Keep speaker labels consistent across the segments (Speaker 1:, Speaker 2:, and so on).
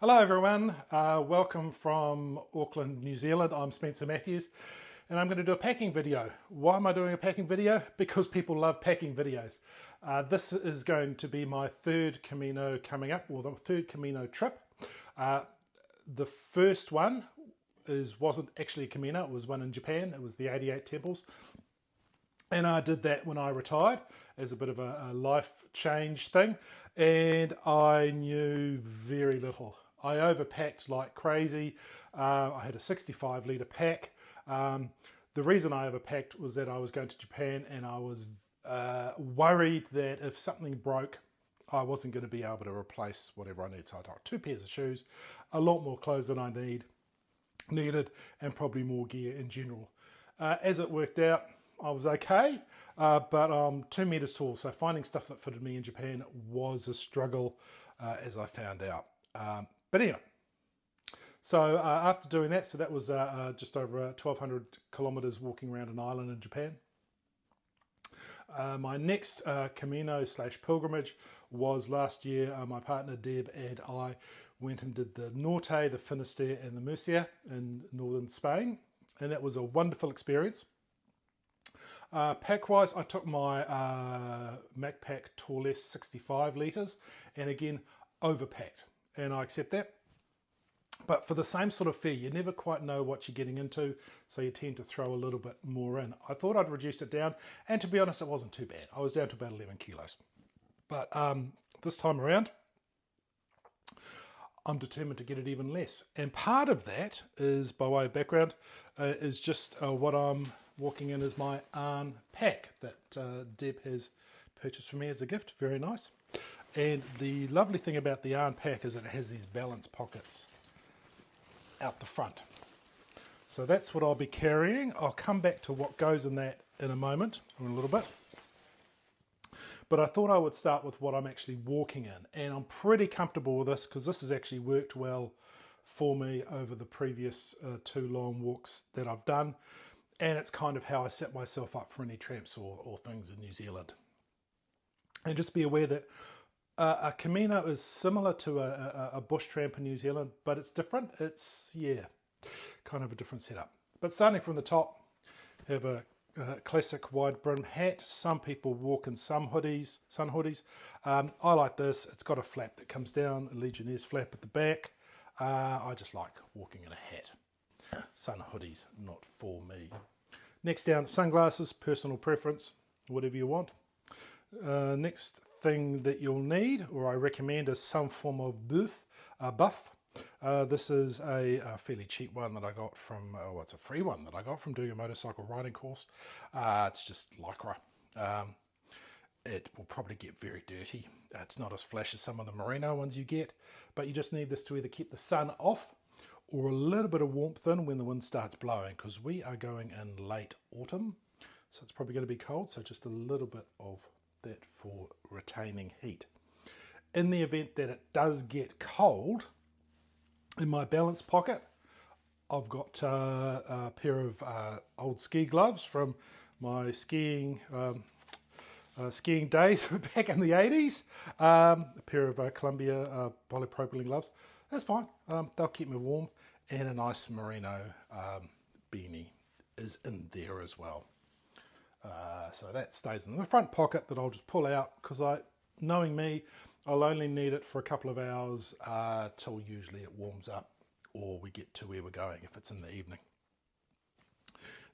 Speaker 1: Hello everyone, welcome from Auckland, New Zealand. I'm Spencer Matthews and I'm going to do a packing video. Why am I doing a packing video? Because people love packing videos. This is going to be my third Camino coming up, or the third Camino trip. The first one wasn't actually a Camino, it was one in Japan. It was the 88 temples. And I did that when I retired as a bit of a life change thing. And I knew very little. I overpacked like crazy. I had a 65 litre pack. The reason I overpacked was that I was going to Japan and I was worried that if something broke, I wasn't going to be able to replace whatever I need. So I took 2 pairs of shoes, a lot more clothes than I needed, and probably more gear in general. As it worked out, I was okay, but I'm 2 meters tall, so finding stuff that fitted me in Japan was a struggle, as I found out. But anyway, so after doing that, so that was just over 1,200 kilometers walking around an island in Japan. My next Camino / pilgrimage was last year. My partner Deb and I went and did the Norte, the Finisterre and the Murcia in northern Spain, and that was a wonderful experience. Pack-wise, I took my MacPack Tourless 65 litres, and again, overpacked, and I accept that. But for the same sort of fare, you never quite know what you're getting into, so you tend to throw a little bit more in. I thought I'd reduced it down, and to be honest, it wasn't too bad. I was down to about 11 kilos. But this time around, I'm determined to get it even less. And part of that is, by way of background, is just what I'm walking in as my Arn pack that Deb has purchased for me as a gift. Very nice. And the lovely thing about the Arn pack is that it has these balance pockets out the front. So that's what I'll be carrying. I'll come back to what goes in that in a moment, in a little bit. But I thought I would start with what I'm actually walking in. And I'm pretty comfortable with this because this has actually worked well for me over the previous 2 long walks that I've done. And it's kind of how I set myself up for any tramps or things in New Zealand. And just be aware that a Camino is similar to a bush tramp in New Zealand, but it's different. It's, yeah, kind of a different setup. But starting from the top, have a classic wide brim hat. Some people walk in sun hoodies. I like this. It's got a flap that comes down, a Legionnaire's flap at the back. I just like walking in a hat. Sun hoodies, not for me. Next down, sunglasses, personal preference, whatever you want. Next thing that you'll need, or I recommend, is some form of buff. This is a fairly cheap one that I got from, it's a free one that I got from doing a motorcycle riding course. It's just Lycra. It will probably get very dirty. It's not as flash as some of the merino ones you get, but you just need this to either keep the sun off or a little bit of warmth in when the wind starts blowing, because we are going in late autumn, so it's probably going to be cold, so just a little bit of that for retaining heat. In the event that it does get cold, in my balance pocket, I've got a pair of old ski gloves from my skiing days back in the 80s, a pair of Columbia polypropylene gloves. That's fine, they'll keep me warm, and a nice merino beanie is in there as well. So that stays in the front pocket that I'll just pull out, because knowing me, I'll only need it for a couple of hours till usually it warms up or we get to where we're going if it's in the evening.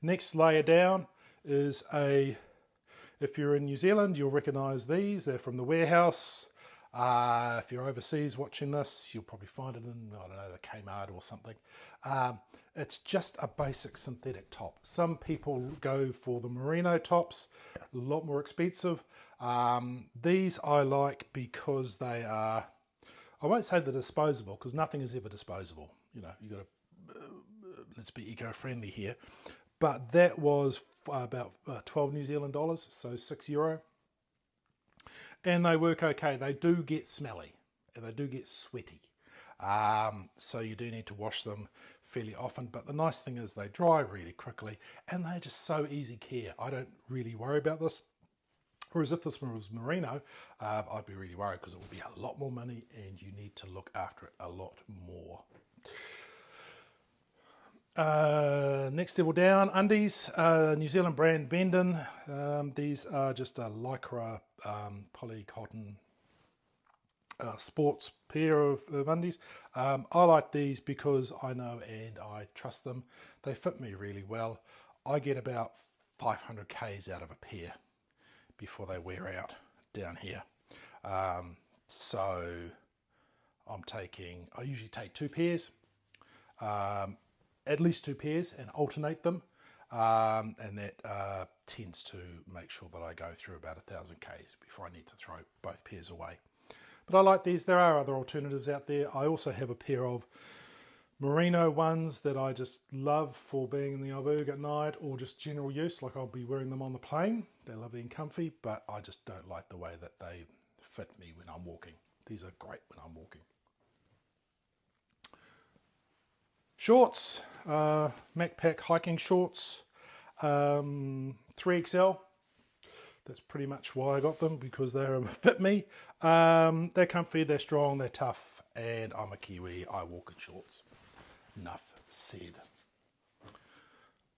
Speaker 1: Next layer down is if you're in New Zealand, you'll recognise these. They're from the Warehouse. If you're overseas watching this, you'll probably find it in, I don't know, the Kmart or something. It's just a basic synthetic top. Some people go for the merino tops, a lot more expensive. These I like because they are, I won't say they're disposable, because nothing is ever disposable. You know, you got to, let's be eco-friendly here. But that was about 12 New Zealand dollars, so €6. And they work okay. They do get smelly and they do get sweaty. So you do need to wash them fairly often. But the nice thing is they dry really quickly and they're just so easy care. I don't really worry about this. Whereas if this was merino, I'd be really worried because it would be a lot more money and you need to look after it a lot more. Next level down, undies, New Zealand brand Bendon. These are just a lycra poly cotton sports pair of undies. I like these because I know and I trust them. They fit me really well. I get about 500 Ks out of a pair before they wear out down here. So I usually take 2 pairs, at least 2 pairs, and alternate them. And that tends to make sure that I go through about 1,000 Ks before I need to throw both pairs away. But I like these. There are other alternatives out there. I also have a pair of merino ones that I just love for being in the albergue at night or just general use, like I'll be wearing them on the plane. They're lovely and comfy, but I just don't like the way that they fit me when I'm walking. These are great when I'm walking. Shorts, MacPack hiking shorts, 3XL. That's pretty much why I got them, because they fit me. They're comfy, they're strong, they're tough, and I'm a Kiwi, I walk in shorts. Enough said.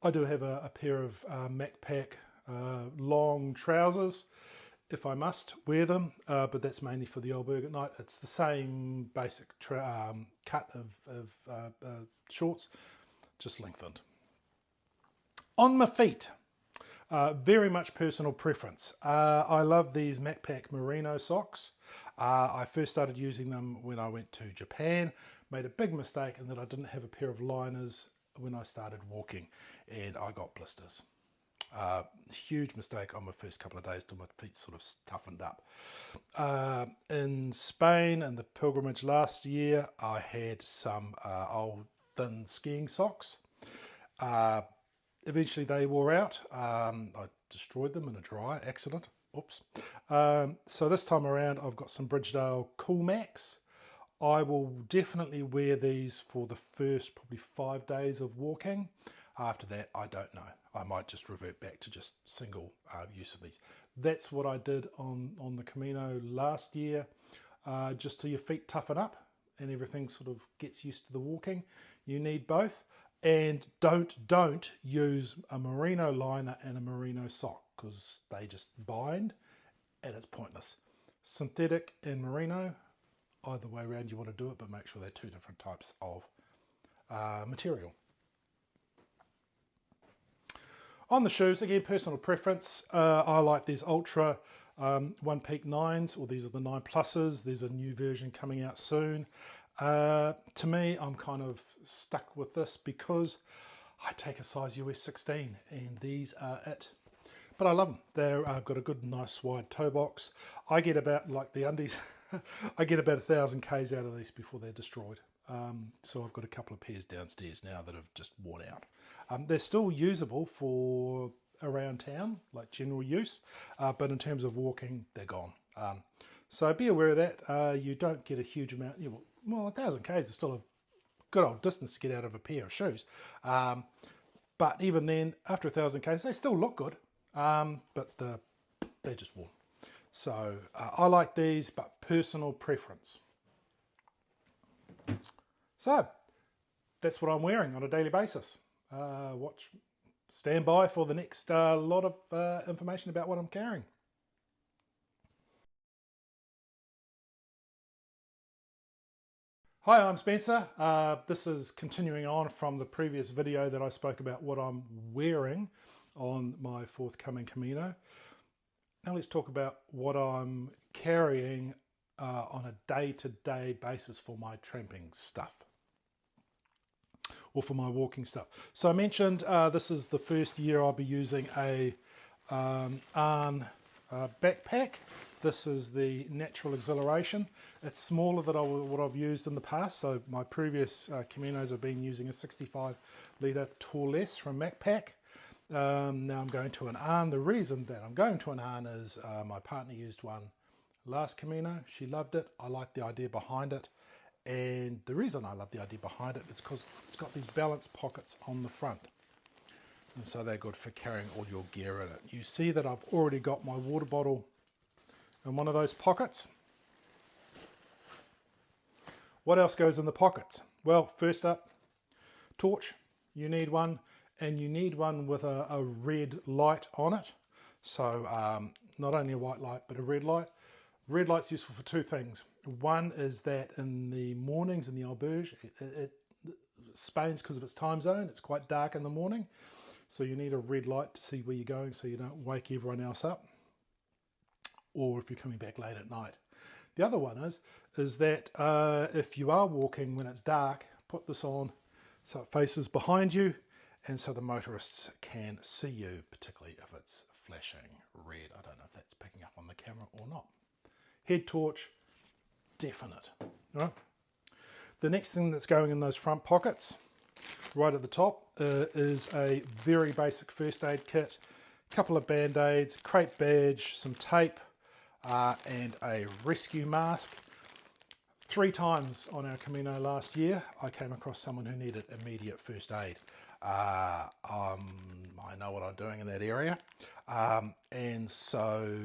Speaker 1: I do have a pair of MacPack long trousers, if I must wear them, but that's mainly for the albergue at night. It's the same basic cut of shorts, just lengthened. On my feet, very much personal preference. I love these MacPack merino socks. I first started using them when I went to Japan. Made a big mistake in that I didn't have a pair of liners when I started walking, and I got blisters. Huge mistake on my first couple of days till my feet sort of toughened up. In Spain and the pilgrimage last year, I had some old thin skiing socks. Eventually they wore out. I destroyed them in a dry accident. Oops. So this time around I've got some Bridgedale Cool Max. I will definitely wear these for the first probably 5 days of walking. After that, I don't know. I might just revert back to just single use of these. That's what I did on the Camino last year, just till your feet toughen up and everything sort of gets used to the walking. You need both. And don't use a merino liner and a merino sock, because they just bind and it's pointless. Synthetic and merino, either way around you want to do it, but make sure they're 2 different types of material. On the shoes, again, personal preference. I like these Ultra One Peak 9s, or these are the 9 Pluses. There's a new version coming out soon. To me, I'm kind of stuck with this because I take a size US 16 and these are it. But I love them. They've got a good, nice wide toe box. I get about, like the undies, I get about 1,000 Ks out of these before they're destroyed. So I've got a couple of pairs downstairs now that have just worn out. They're still usable for around town, like general use, but in terms of walking, they're gone. So be aware of that. You don't get a huge amount. Well, 1,000 Ks is still a good old distance to get out of a pair of shoes. But even then, after 1,000 Ks, they still look good, but they're just worn. So I like these, but personal preference. So that's what I'm wearing on a daily basis. Stand by for the next lot of information about what I'm carrying. Hi, I'm Spencer. This is continuing on from the previous video that I spoke about what I'm wearing on my forthcoming Camino. Now let's talk about what I'm carrying on a day-to-day basis for my tramping stuff, or for my walking stuff. So I mentioned this is the first year I'll be using a Arn backpack. This is the Natural Exhilaration. It's smaller than what I've used in the past. So my previous Caminos have been using a 65 litre Torless from MacPack. Now I'm going to an Arn. The reason that I'm going to an Arn is my partner used one last Camino. She loved it. I like the idea behind it. And the reason I love the idea behind it is because it's got these balance pockets on the front. And so they're good for carrying all your gear in it. You see that I've already got my water bottle in one of those pockets. What else goes in the pockets? Well, first up, torch. You need one, and you need one with a red light on it. So not only a white light, but a red light. Red light's useful for two things. One is that in the mornings in the auberge, Spain's, because of its time zone, it's quite dark in the morning. So you need a red light to see where you're going so you don't wake everyone else up. Or if you're coming back late at night. The other one is that if you are walking when it's dark, put this on so it faces behind you and so the motorists can see you, particularly if it's flashing red. I don't know if that's picking up on the camera or not. Head torch, definite. Right? The next thing that's going in those front pockets, right at the top, is a very basic first aid kit, a couple of band-aids, crate badge, some tape, and a rescue mask. 3 times on our Camino last year, I came across someone who needed immediate first aid. I know what I'm doing in that area, and so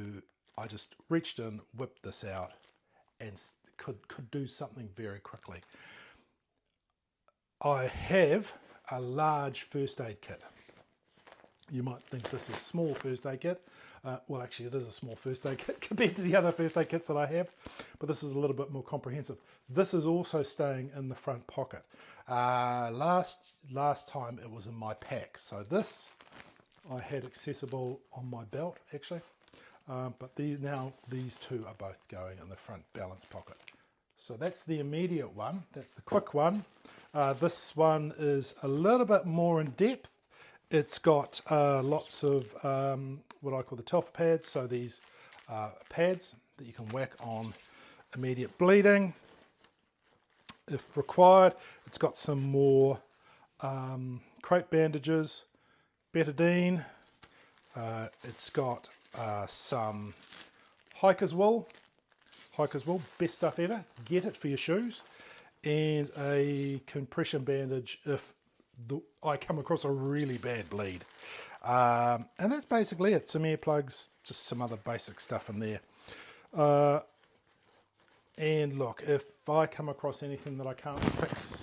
Speaker 1: I just reached in, whipped this out, and could do something very quickly. I have a large first aid kit. You might think this is a small first aid kit. Well, actually, it is a small first aid kit compared to the other first aid kits that I have, but this is a little bit more comprehensive. This is also staying in the front pocket. Last time it was in my pack, so this I had accessible on my belt, actually, but now these two are both going in the front balance pocket. So that's the immediate one. That's the quick one. This one is a little bit more in depth. It's got lots of what I call the telfer pads, so these pads that you can whack on immediate bleeding if required. It's got some more crepe bandages, betadine. It's got some hiker's wool. Hiker's wool, best stuff ever. Get it for your shoes. And a compression bandage if I come across a really bad bleed. And that's basically it. Some earplugs, just some other basic stuff in there. And look, if I come across anything that I can't fix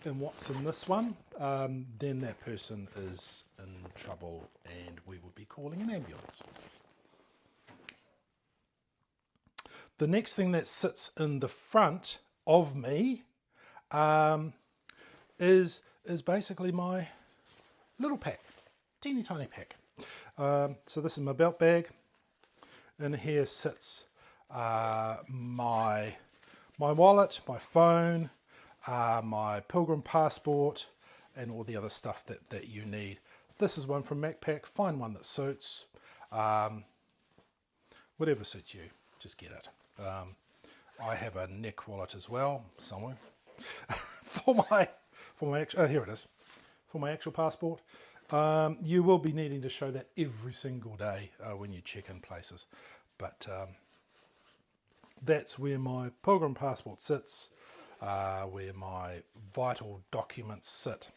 Speaker 1: in what's in this one, then that person is in trouble and we would be calling an ambulance. The next thing that sits in the front of me is basically my little pack, teeny tiny pack. So this is my belt bag. In here sits my wallet, my phone, my pilgrim passport, and all the other stuff that you need. This is one from MacPack. Find one that suits. Whatever suits you, just get it. I have a neck wallet as well, somewhere, for my here it is, for my actual passport. You will be needing to show that every single day when you check in places, but that's where my pilgrim passport sits, where my vital documents sit,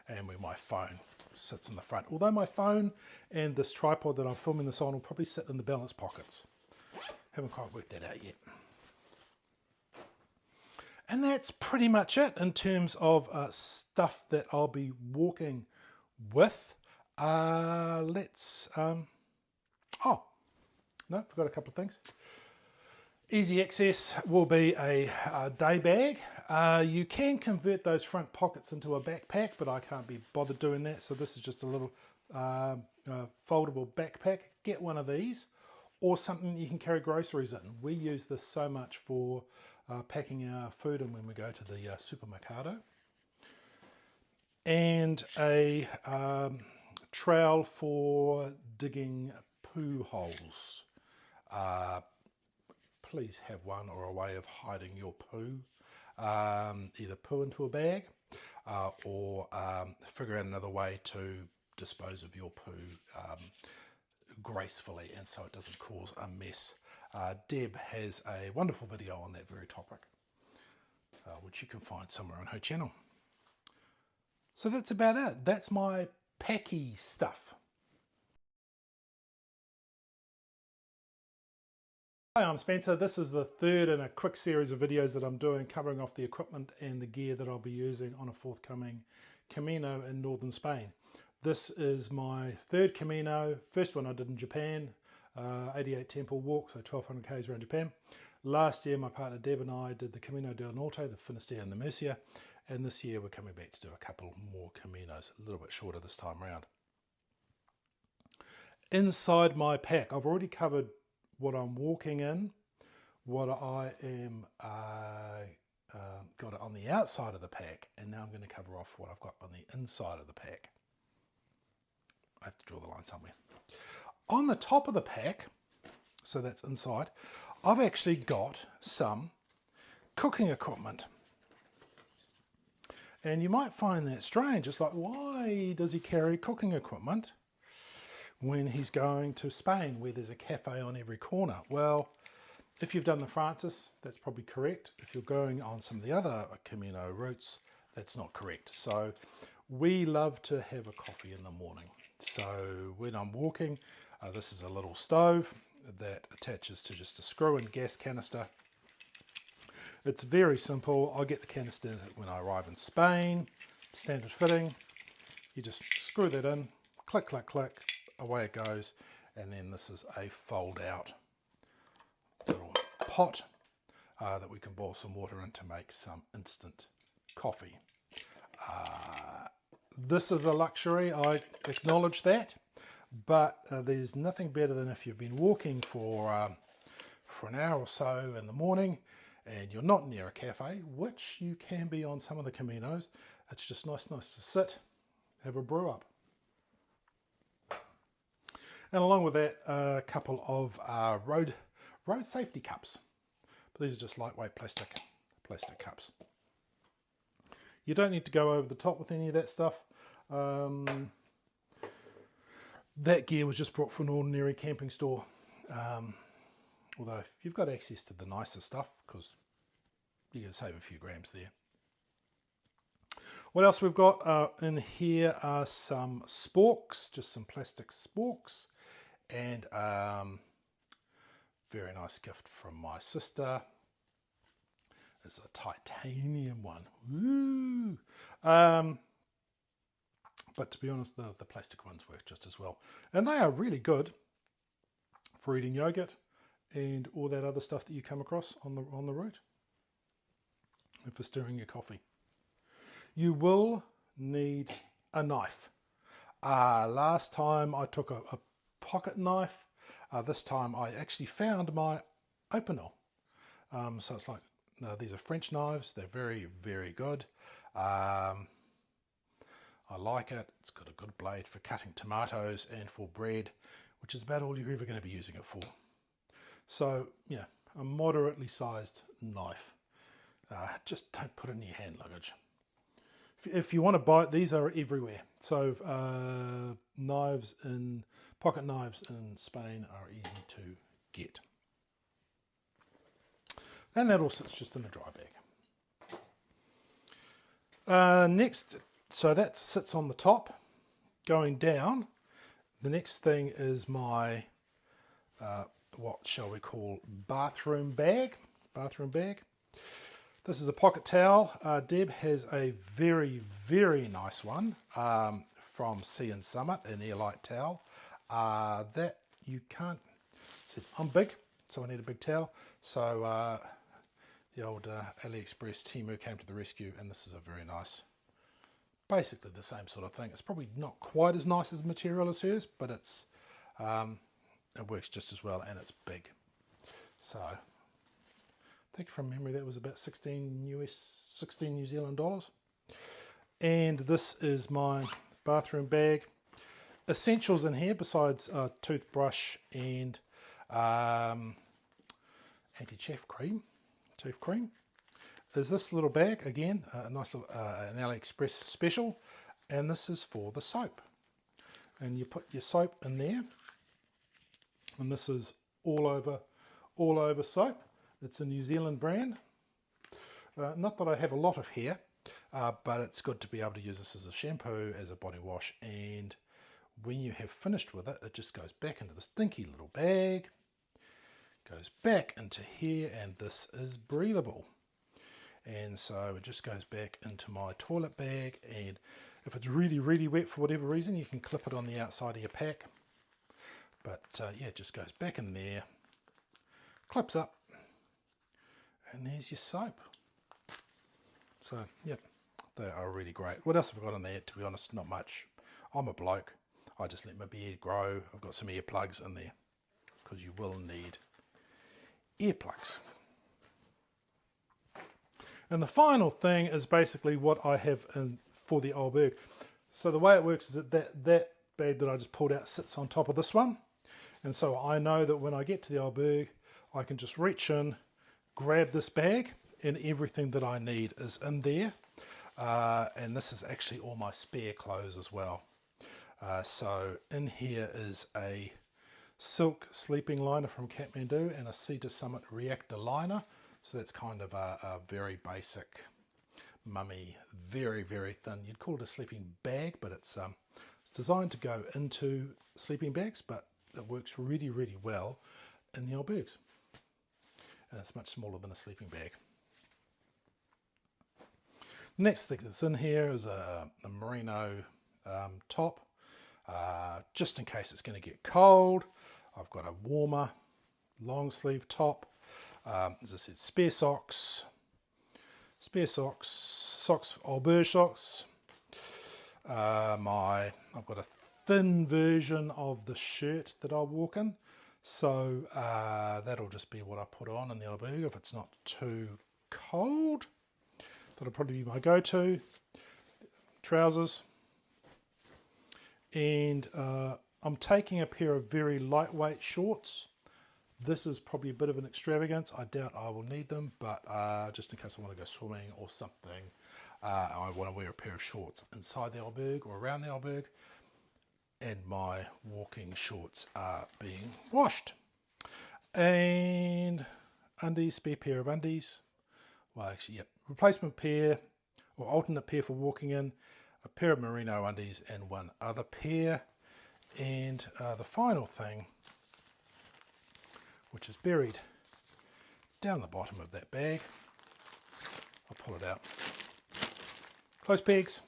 Speaker 1: and where my phone sits in the front. Although my phone and this tripod that I'm filming this on will probably sit in the balance pockets. Haven't quite worked that out yet. And that's pretty much it in terms of stuff that I'll be walking with. Oh, no, forgot a couple of things. Easy access will be a day bag. You can convert those front pockets into a backpack, but I can't be bothered doing that. So this is just a little foldable backpack. Get one of these, or something you can carry groceries in. We use this so much for packing our food in when we go to the supermercado. And a trowel for digging poo holes. Please have one or a way of hiding your poo. Either poo into a bag or figure out another way to dispose of your poo gracefully and so it doesn't cause a mess. Deb has a wonderful video on that very topic, which you can find somewhere on her channel. So that's about it. That's my packy stuff. Hi, I'm Spencer. This is the third in a quick series of videos that I'm doing covering off the equipment and the gear that I'll be using on a forthcoming Camino in northern Spain. This is my third Camino. First one I did in Japan, 88 temple walk, so 1200 k's around Japan. Last year my partner Deb and I did the Camino del Norte, the Finisterre and the Murcia, and this year we're coming back to do a couple more Caminos, a little bit shorter this time around. Inside my pack, I've already covered what I'm walking in, what I am got on the outside of the pack, and now I'm going to cover off what I've got on the inside of the pack. I have to draw the line somewhere. On the top of the pack, so that's inside, I've actually got some cooking equipment. And you might find that strange. It's like, why does he carry cooking equipment when he's going to Spain where there's a cafe on every corner? Well, if you've done the Francis, that's probably correct. If you're going on some of the other Camino routes, that's not correct. So we love to have a coffee in the morning. So when I'm walking, this is a little stove that attaches to just a screw-in gas canister. It's very simple. I'll get the canister when I arrive in Spain, standard fitting. You just screw that in, click, click, click, away it goes. And then this is a fold out little pot that we can boil some water in to make some instant coffee. This is a luxury, I acknowledge that, but there's nothing better than if you've been walking for an hour or so in the morning and you're not near a cafe, which you can be on some of the Caminos. It's just nice to sit, have a brew up. And along with that, a couple of road safety cups. But these are just lightweight plastic cups. You don't need to go over the top with any of that stuff. That gear was just brought from an ordinary camping store. Although if you've got access to the nicer stuff, because you can save a few grams there. What else we've got in here are some sporks, just some plastic sporks, and very nice gift from my sister. It's a titanium one. Woo! But to be honest, the plastic ones work just as well. And they are really good for eating yogurt and all that other stuff that you come across on the route. And for stirring your coffee. You will need a knife. Last time I took a pocket knife. This time I actually found my opener. So it's like, these are French knives. They're very, very good. I like it. It's got a good blade for cutting tomatoes and for bread, which is about all you're ever going to be using it for. So, yeah, a moderately sized knife. Just don't put it in your hand luggage. If you want to buy it, these are everywhere. So pocket knives in Spain are easy to get. And that all sits just in a dry bag. Next, so that sits on the top. Going down, the next thing is my, what shall we call, bathroom bag. This is a pocket towel. Deb has a very, very nice one from Sea and Summit, an airlight towel. That you can't see. I'm big, so I need a big towel. So the old AliExpress Temu came to the rescue, and this is a very nice, basically the same sort of thing. It's probably not quite as nice as material as hers, but it's it works just as well, and it's big. So I think from memory that was about 16 New Zealand dollars. And this is my bathroom bag. Essentials in here besides toothbrush and anti-chafe cream, is this little bag. Again, a nice little, an AliExpress special, and this is for the soap. And you put your soap in there, and this is all over soap. It's a New Zealand brand. Not that I have a lot of hair, but it's good to be able to use this as a shampoo, as a body wash, and when you have finished with it, it just goes back into this dinky little bag, goes back into here, and this is breathable. And so it just goes back into my toilet bag, and if it's really, really wet for whatever reason, you can clip it on the outside of your pack. But yeah, it just goes back in there, clips up, and there's your soap. So, yep, they are really great. What else have I got in there? To be honest, not much. I'm a bloke. I just let my beard grow. I've got some earplugs in there, because you will need earplugs. And the final thing is basically what I have in for the old berg. So the way it works is that that bag that I just pulled out sits on top of this one. And so I know that when I get to the old berg, I can just reach in, grab this bag, and everything that I need is in there. And this is actually all my spare clothes as well. So in here is a silk sleeping liner from Kathmandu and a Cedar Summit reactor liner. So that's kind of a very basic mummy, very, very thin. You'd call it a sleeping bag, but it's designed to go into sleeping bags, but it works really, really well in the old bergs. And it's much smaller than a sleeping bag. Next thing that's in here is a merino top, just in case it's going to get cold. I've got a warmer long sleeve top. As I said, spare socks, old berg socks. I've got a thin version of the shirt that I'll walk in, so that'll just be what I put on in the old berg if it's not too cold. That'll probably be my go-to. Trousers, and I'm taking a pair of very lightweight shorts. This is probably a bit of an extravagance. I doubt I will need them, but just in case I want to go swimming or something, I want to wear a pair of shorts inside the old berg or around the old berg, and my walking shorts are being washed. And undies, spare pair of undies. Well, actually, yep, replacement pair or alternate pair for walking in, a pair of merino undies, and one other pair. And the final thing, which is buried down the bottom of that bag. I'll pull it out. Clothes pegs.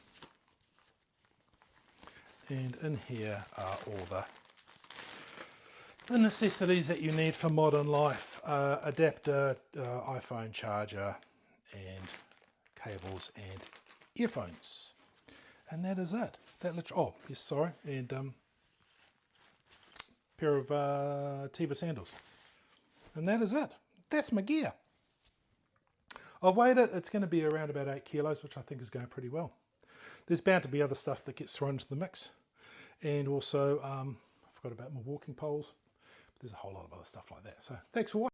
Speaker 1: And in here are all the necessities that you need for modern life. Adapter, iPhone charger, and cables and earphones. And that is it. That literally, oh, yes, sorry. And pair of Tiva sandals. And that is it. That's my gear. I've weighed it. It's going to be around about 8 kilos, which I think is going pretty well. There's bound to be other stuff that gets thrown into the mix. And also, I forgot about my walking poles. But there's a whole lot of other stuff like that. So thanks for watching.